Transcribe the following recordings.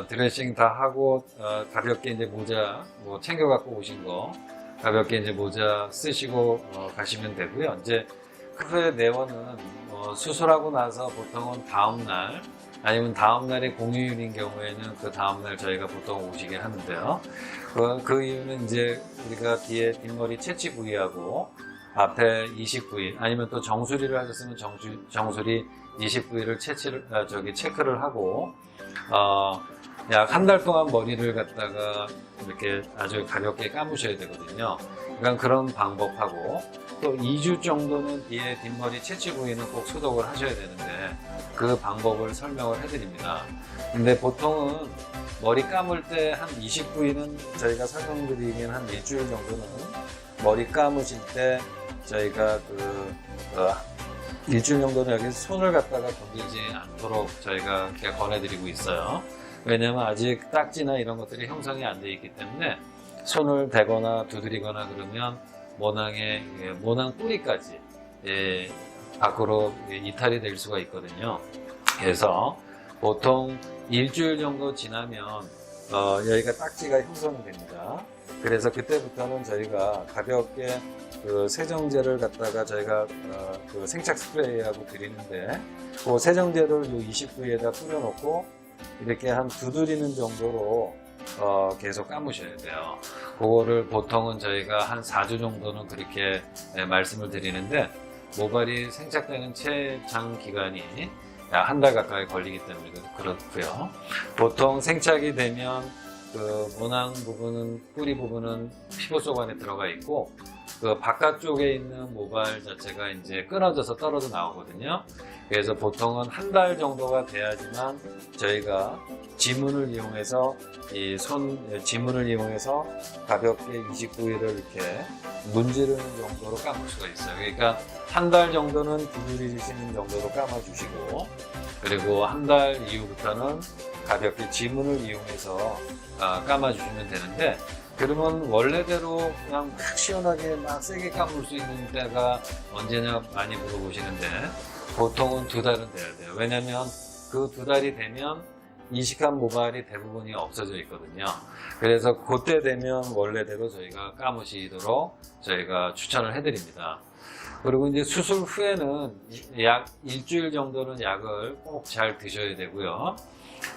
드레싱 다 하고 가볍게 이제 모자 뭐 챙겨 갖고 오신 거 가볍게 이제 모자 쓰시고 가시면 되고요. 이제 그 후에 내원은 수술하고 나서 보통은 다음날 아니면 다음날이 공휴일인 경우에는 그 다음날 저희가 보통 오시게 하는데요. 그 이유는 이제 우리가 뒤에 뒷머리 채취 부위하고 앞에 이식 부위 아니면 또 정수리를 하셨으면 정수리 이식 부위를 체크를 하고 약 한 달 동안 머리를 갖다가 이렇게 아주 가볍게 감으셔야 되거든요. 그러니까 그런 방법하고 또 2주 정도는 뒤에 뒷머리 채취 부위는 꼭 소독을 하셔야 되는데 그 방법을 설명을 해드립니다. 근데 보통은 머리 감을 때 한 이식 부위는 저희가 설명드리긴 한 일주일 정도는 머리 감으실 때 저희가 일주일 정도는 여기 손을 갖다가 건들지 않도록 저희가 이렇게 권해드리고 있어요. 왜냐면 아직 딱지나 이런 것들이 형성이 안 돼 있기 때문에 손을 대거나 두드리거나 그러면 모낭 뿌리까지 밖으로 이탈이 될 수가 있거든요. 그래서 보통 일주일 정도 지나면 여기가 딱지가 형성이 됩니다. 그래서 그때부터는 저희가 가볍게 그 세정제를 갖다가 저희가 그 생착 스프레이하고 드리는데 그 세정제를 이 20부위에다 뿌려놓고 이렇게 한 두드리는 정도로 계속 감으셔야 돼요. 그거를 보통은 저희가 한 4주 정도는 그렇게 말씀을 드리는데 모발이 생착되는 최장 기간이 약 한 달 가까이 걸리기 때문에 그렇고요. 보통 생착이 되면 그 모낭 부분은 뿌리 부분은 피부 속 안에 들어가 있고 그 바깥쪽에 있는 모발 자체가 이제 끊어져서 떨어져 나오거든요. 그래서 보통은 한 달 정도가 돼야지만 저희가 지문을 이용해서 지문을 이용해서 가볍게 이식 부위를 이렇게 문지르는 정도로 감을 수가 있어요. 그러니까 한 달 정도는 두드리시는 정도로 감아주시고 그리고 한 달 이후부터는 가볍게 지문을 이용해서 감아주시면 되는데 그러면 원래대로 그냥 막 시원하게 막 세게 감을 수 있는 때가 언제냐 많이 물어보시는데 보통은 2달은 돼야 돼요. 왜냐면 그 2달이 되면 이식한 모발이 대부분이 없어져 있거든요. 그래서 그때 되면 원래대로 저희가 감으시도록 저희가 추천을 해드립니다. 그리고 이제 수술 후에는 약 일주일 정도는 약을 꼭 잘 드셔야 되고요.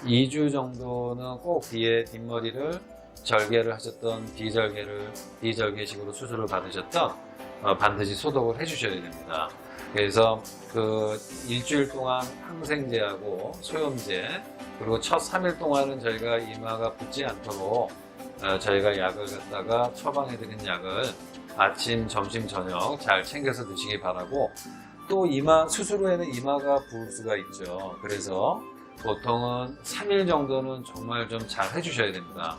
2주 정도는 꼭 뒤에 뒷머리를 절개를 하셨던 비절개식으로 수술을 받으셨던 반드시 소독을 해주셔야 됩니다. 그래서 그 일주일 동안 항생제하고 소염제 그리고 첫 3일 동안은 저희가 이마가 붓지 않도록 저희가 약을 갖다가 처방해드린 약을 아침, 점심, 저녁 잘 챙겨서 드시기 바라고 또 수술 후에는 이마가 부을 수가 있죠. 그래서 보통은 3일 정도는 정말 좀 잘 해주셔야 됩니다.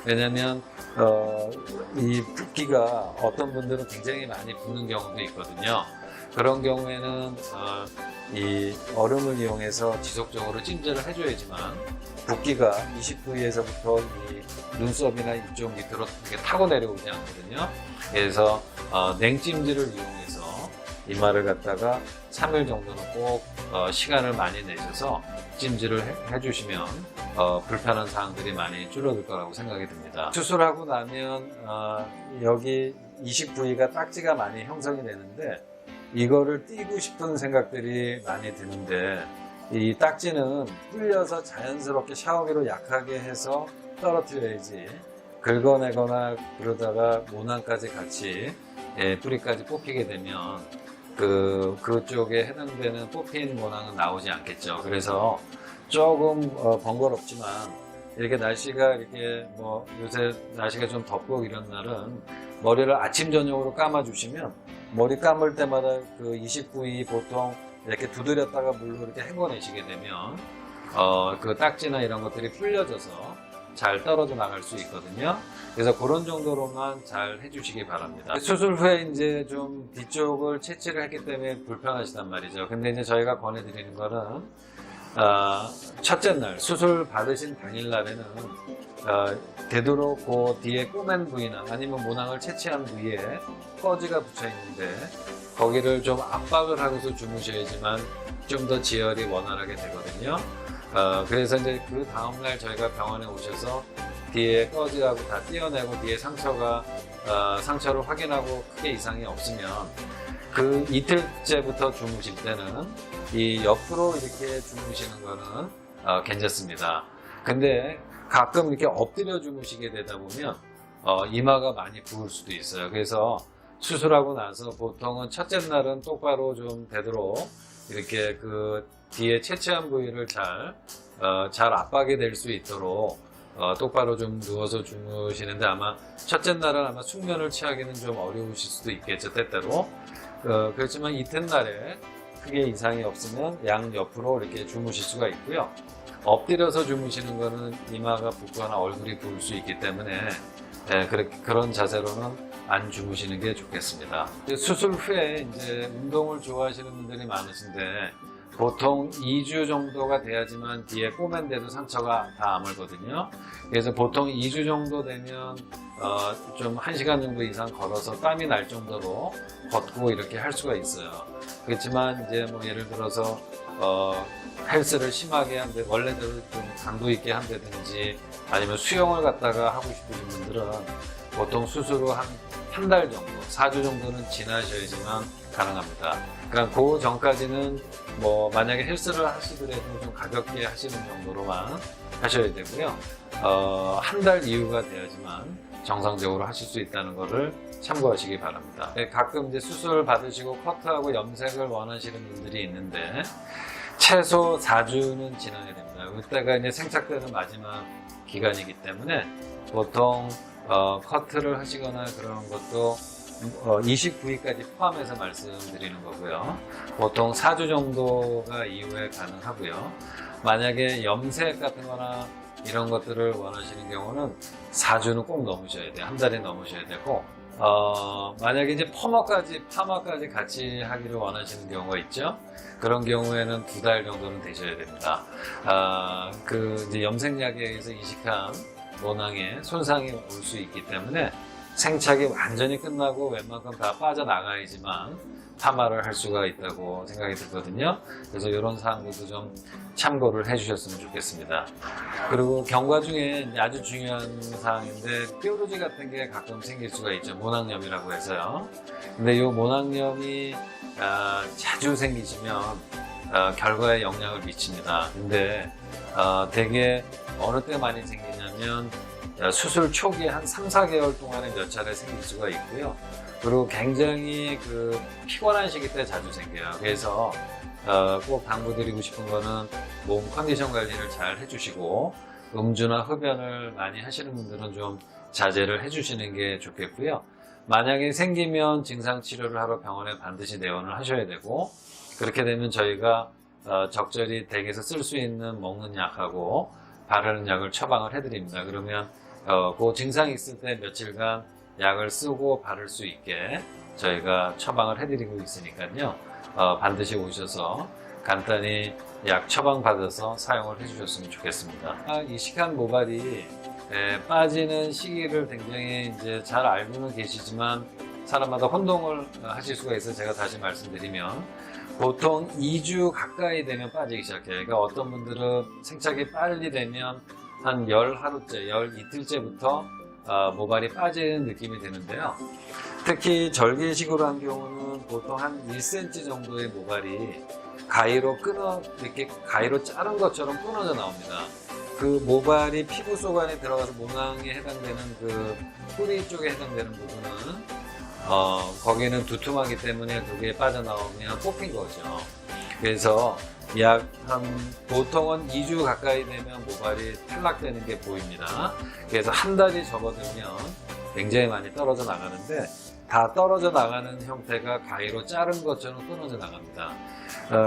왜냐면 이 붓기가 어떤 분들은 굉장히 많이 붓는 경우도 있거든요. 그런 경우에는 이 얼음을 이용해서 지속적으로 찜질을 해줘야지만 붓기가 20부위에서부터 이 눈썹이나 이쪽 밑으로 이렇게 타고 내려오지 않거든요. 그래서 냉찜질을 이용해서 이마를 갖다가 3일 정도는 꼭 시간을 많이 내셔서 찜질을 해주시면 불편한 사항들이 많이 줄어들 거라고 생각이 듭니다. 수술하고 나면 여기 이식 부위가 딱지가 많이 형성이 되는데 이거를 띄고 싶은 생각들이 많이 드는데 이 딱지는 불려서 자연스럽게 샤워기로 약하게 해서 떨어뜨려야지 긁어내거나 그러다가 모낭까지 같이 뿌리까지 뽑히게 되면 그쪽에 해당되는 뽑힌 모낭은 나오지 않겠죠. 그래서 조금 번거롭지만 이렇게 날씨가 이렇게 요새 날씨가 좀 덥고 이런 날은 머리를 아침 저녁으로 감아 주시면 머리 감을 때마다 그 이식 부위 보통 이렇게 두드렸다가 물로 이렇게 헹궈내시게 되면 그 딱지나 이런 것들이 풀려져서 잘 떨어져 나갈 수 있거든요. 그래서 그런 정도로만 잘 해주시기 바랍니다. 수술 후에 이제 좀 뒤쪽을 채취를 했기 때문에 불편하시단 말이죠. 근데 이제 저희가 권해드리는 거는 첫째 날 수술 받으신 당일날에는 되도록 그 뒤에 꼬맨 부위나 아니면 모낭을 채취한 부위에 꺼지가 붙여 있는데 거기를 좀 압박을 하고서 주무셔야지만 좀 더 지혈이 원활하게 되거든요. 그래서 이제 그 다음날 저희가 병원에 오셔서 뒤에 꺼지하고 다 떼어내고 뒤에 상처를 확인하고 크게 이상이 없으면 그 이틀째부터 주무실 때는 이 옆으로 이렇게 주무시는 거는 괜찮습니다. 근데 가끔 이렇게 엎드려 주무시게 되다 보면 이마가 많이 부을 수도 있어요. 그래서 수술하고 나서 보통은 첫째 날은 똑바로 좀 되도록 이렇게 그 뒤에 채취한 부위를 잘 압박이 될 수 있도록 똑바로 좀 누워서 주무시는데 아마 첫째 날은 아마 숙면을 취하기는 좀 어려우실 수도 있겠죠, 때때로. 그렇지만 이튿날에 크게 이상이 없으면 양 옆으로 이렇게 주무실 수가 있고요. 엎드려서 주무시는 거는 이마가 붓거나 얼굴이 부을 수 있기 때문에 그런 자세로는 안 주무시는 게 좋겠습니다. 수술 후에 이제 운동을 좋아하시는 분들이 많으신데 보통 2주 정도가 돼야지만 뒤에 꼬맨데도 상처가 다 아물거든요. 그래서 보통 2주 정도 되면 좀 1시간 정도 이상 걸어서 땀이 날 정도로 걷고 이렇게 할 수가 있어요. 그렇지만 이제 뭐 예를 들어서 헬스를 심하게 한데 원래대로 좀 강도 있게 한다든지 아니면 수영을 갖다가 하고 싶으신 분들은 보통 수술 후 한 달 정도, 4주 정도는 지나셔야지만 가능합니다. 그러니까 그 전까지는 뭐 만약에 헬스를 하시더라도 좀 가볍게 하시는 정도로만 하셔야 되고요. 한 달 이후가 돼야지만 정상적으로 하실 수 있다는 것을 참고하시기 바랍니다. 가끔 이제 수술 받으시고 커트하고 염색을 원하시는 분들이 있는데 최소 4주는 지나야 됩니다. 그때가 이제 생착되는 마지막 기간이기 때문에 보통 커트를 하시거나 그러는 것도 29일까지 포함해서 말씀드리는 거고요. 보통 4주 정도가 이후에 가능하고요. 만약에 염색 같은 거나 이런 것들을 원하시는 경우는 4주는 꼭 넘으셔야 돼요. 한 달이 넘으셔야 되고 만약에 이제 파마까지 같이 하기를 원하시는 경우가 있죠. 그런 경우에는 2달 정도는 되셔야 됩니다. 이제 염색약에 의해서 이식한 모낭에 손상이 올 수 있기 때문에 생착이 완전히 끝나고 웬만큼 다 빠져나가야지만 파마를 할 수가 있다고 생각이 들거든요. 그래서 이런 사항들도 좀 참고를 해주셨으면 좋겠습니다. 그리고 경과 중에 아주 중요한 사항인데 뾰루지 같은 게 가끔 생길 수가 있죠. 모낭염이라고 해서요. 근데 이 모낭염이 자주 생기시면 결과에 영향을 미칩니다. 근데 되게 어느 때 많이 생기냐면 수술 초기에 한 3, 4개월 동안에 몇 차례 생길 수가 있고요. 그리고 굉장히 피곤한 시기 때 자주 생겨요. 그래서 꼭 당부드리고 싶은 거는 몸 컨디션 관리를 잘 해주시고 음주나 흡연을 많이 하시는 분들은 좀 자제를 해주시는 게 좋겠고요. 만약에 생기면 증상 치료를 하러 병원에 반드시 내원을 하셔야 되고 그렇게 되면 저희가 적절히 댁에서 쓸 수 있는 먹는 약하고 바르는 약을 처방을 해드립니다. 그러면 그 증상이 있을 때 며칠간 약을 쓰고 바를 수 있게 저희가 처방을 해드리고 있으니까요. 반드시 오셔서 간단히 약 처방 받아서 사용을 해주셨으면 좋겠습니다. 이식한 모발이 빠지는 시기를 굉장히 이제 잘 알고는 계시지만 사람마다 혼동을 하실 수가 있어서 제가 다시 말씀드리면 보통 2주 가까이 되면 빠지기 시작해요. 그러니까 어떤 분들은 생착이 빨리 되면 한 열 하루째, 열 이틀째부터 모발이 빠지는 느낌이 드는데요. 특히 절개식으로 한 경우는 보통 한 1cm 정도의 모발이 이렇게 가위로 자른 것처럼 끊어져 나옵니다. 그 모발이 피부 속 안에 들어가서 모낭에 해당되는 그 뿌리 쪽에 해당되는 부분은 거기는 두툼하기 때문에 그게 빠져나오면 뽑힌 거죠. 그래서 보통은 2주 가까이 되면 모발이 탈락되는 게 보입니다. 그래서 한 달이 접어들면 굉장히 많이 떨어져 나가는데 다 떨어져 나가는 형태가 가위로 자른 것처럼 끊어져 나갑니다.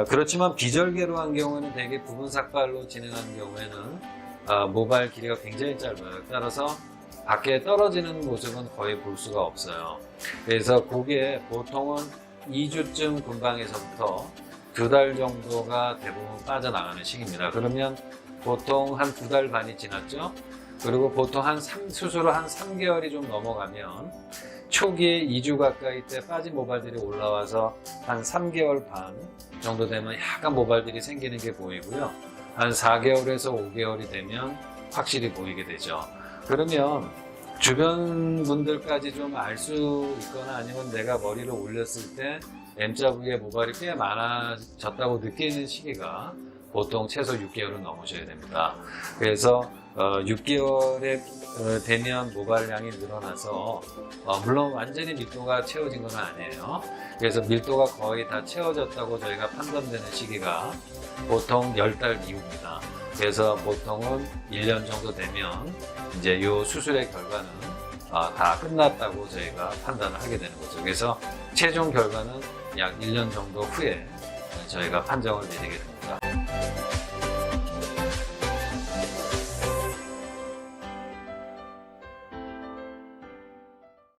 그렇지만 비절개로 한 경우는 되게 부분 삭발로 진행하는 경우에는 모발 길이가 굉장히 짧아요. 따라서 밖에 떨어지는 모습은 거의 볼 수가 없어요. 그래서 그게 보통은 2주쯤 근방에서부터 2달 정도가 대부분 빠져나가는 시기입니다. 그러면 보통 한 2달 반이 지났죠. 그리고 보통 수술을 한 3개월이 좀 넘어가면 초기에 2주 가까이 때 빠진 모발들이 올라와서 한 3개월 반 정도 되면 약간 모발들이 생기는 게 보이고요. 한 4개월에서 5개월이 되면 확실히 보이게 되죠. 그러면 주변 분들까지 좀 알 수 있거나 아니면 내가 머리를 올렸을 때 M자 부위에 모발이 꽤 많아졌다고 느끼는 시기가 보통 최소 6개월은 넘으셔야 됩니다. 그래서 6개월에 되면 모발량이 늘어나서 물론 완전히 밀도가 채워진 건 아니에요. 그래서 밀도가 거의 다 채워졌다고 저희가 판단되는 시기가 보통 10달 이후입니다. 그래서 보통은 1년 정도 되면 이제 이 수술의 결과는 다 끝났다고 저희가 판단을 하게 되는 거죠. 그래서 최종 결과는 약 1년 정도 후에 저희가 판정을 내리게 됩니다.